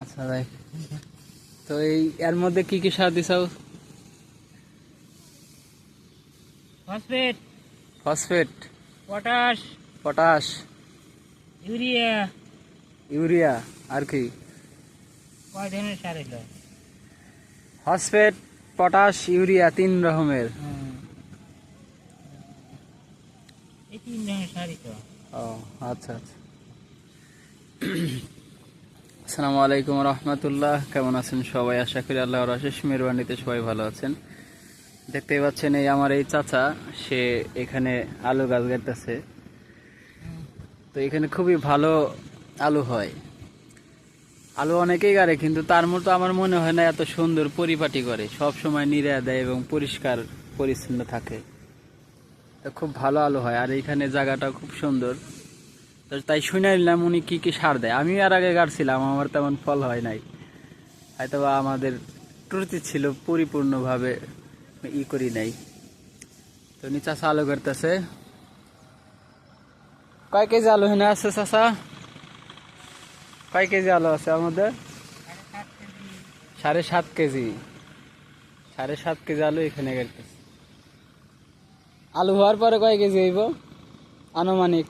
আচ্ছা ভাই, তো এর মধ্যে কি কি সার দিছাও? Phosphate, phosphate, potash, potash, urea. Urea, আর কি? কয় ধরনের সার এলো? ফসফেট, পটাশ, ইউরিয়া, 3 রকমের। এই 3 ধরনের সারই তো। ও আচ্ছা আচ্ছা। আসসালামু আলাইকুম রহমতুল্লাহ, কেমন আছেন সবাই? আশা করি আল্লাহর অশেষ মেহরবানিতে সবাই ভালো আছেন। দেখতেই পাচ্ছেন এই আমার এই চাচা, সে এখানে আলু গাছ গাড়তেছে। তো এখানে খুবই ভালো আলু হয়। আলু অনেকেই গাড়ে, কিন্তু তার মতো আমার মনে হয় না এত সুন্দর পরিপাটি করে, সব সময় নিড়া দেয় এবং পরিষ্কার পরিচ্ছন্ন থাকে। তো খুব ভালো আলু হয়, আর এখানে জায়গাটা খুব সুন্দর। তো তাই শুনে নিলাম উনি কি কি সার দেয়। আমি আর আগে গাড়ছিলাম, আমার তেমন ফল হয় নাই, হয়তো বা আমাদের ত্রুটি ছিল, পরিপূর্ণভাবে করি নাই। তো উনি চাষা আলু করতেছে। কয় কেজি আলু এখানে আছে চাষা? কয় কেজি আলু আছে আমাদের? 7.5 কেজি। 7.5 কেজি আলু এখানে গাড়তেছে। আলু হওয়ার পরে কয় কেজি হইব আনুমানিক?